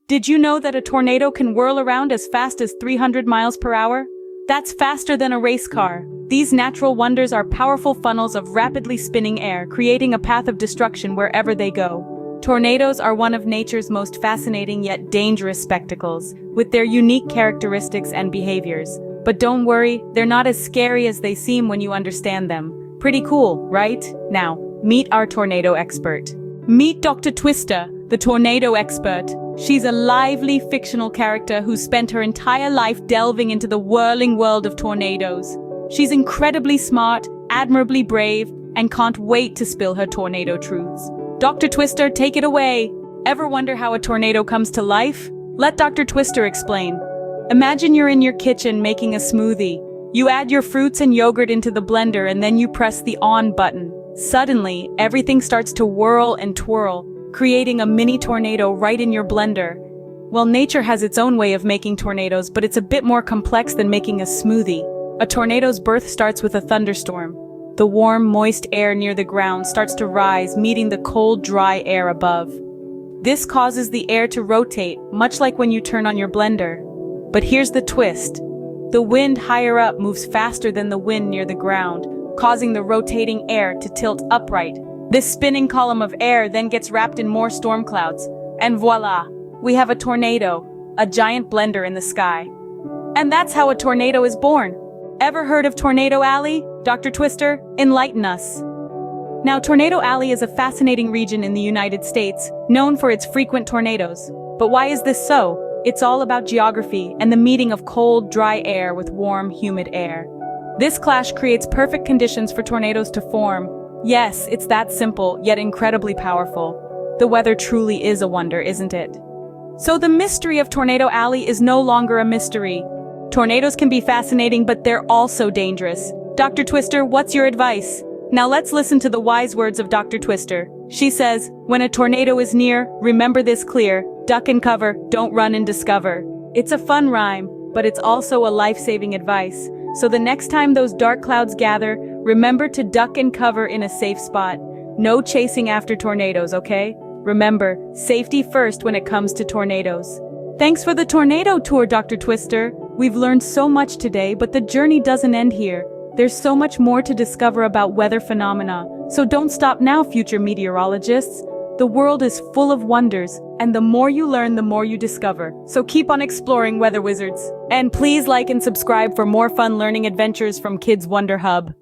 Did you know that a tornado can whirl around as fast as 300 miles per hour? That's faster than a race car. These natural wonders are powerful funnels of rapidly spinning air, creating a path of destruction wherever they go. Tornadoes are one of nature's most fascinating yet dangerous spectacles, with their unique characteristics and behaviors. But don't worry, they're not as scary as they seem when you understand them. Pretty cool, right? Now, meet our tornado expert. Meet Dr. Twister, the tornado expert. She's a lively fictional character who spent her entire life delving into the whirling world of tornadoes. She's incredibly smart, admirably brave, and can't wait to spill her tornado truths. Dr. Twister, take it away. Ever wonder how a tornado comes to life? Let Dr. Twister explain. Imagine you're in your kitchen making a smoothie. You add your fruits and yogurt into the blender and then you press the on button. Suddenly, everything starts to whirl and twirl, creating a mini tornado right in your blender. Well, nature has its own way of making tornadoes, but it's a bit more complex than making a smoothie. A tornado's birth starts with a thunderstorm. The warm, moist air near the ground starts to rise, meeting the cold, dry air above. This causes the air to rotate, much like when you turn on your blender. But here's the twist. The wind higher up moves faster than the wind near the ground, causing the rotating air to tilt upright. This spinning column of air then gets wrapped in more storm clouds. And voila, we have a tornado, a giant blender in the sky. And that's how a tornado is born. Ever heard of Tornado Alley? Dr. Twister, enlighten us. Now, Tornado Alley is a fascinating region in the United States, known for its frequent tornadoes. But why is this so? It's all about geography and the meeting of cold, dry air with warm, humid air. This clash creates perfect conditions for tornadoes to form. Yes, it's that simple, yet incredibly powerful. The weather truly is a wonder, isn't it? So the mystery of Tornado Alley is no longer a mystery. Tornadoes can be fascinating, but they're also dangerous. Dr. Twister, what's your advice? Now let's listen to the wise words of Dr. Twister. She says, when a tornado is near, remember this clear: duck and cover, don't run and discover. It's a fun rhyme, but it's also a life-saving advice. So the next time those dark clouds gather, remember to duck and cover in a safe spot. No chasing after tornadoes, okay? Remember, safety first when it comes to tornadoes. Thanks for the tornado tour, Dr. Twister. We've learned so much today, but the journey doesn't end here. There's so much more to discover about weather phenomena. So don't stop now, future meteorologists. The world is full of wonders, and the more you learn, the more you discover. So keep on exploring, weather wizards. And please like and subscribe for more fun learning adventures from Kids Wonder Hub.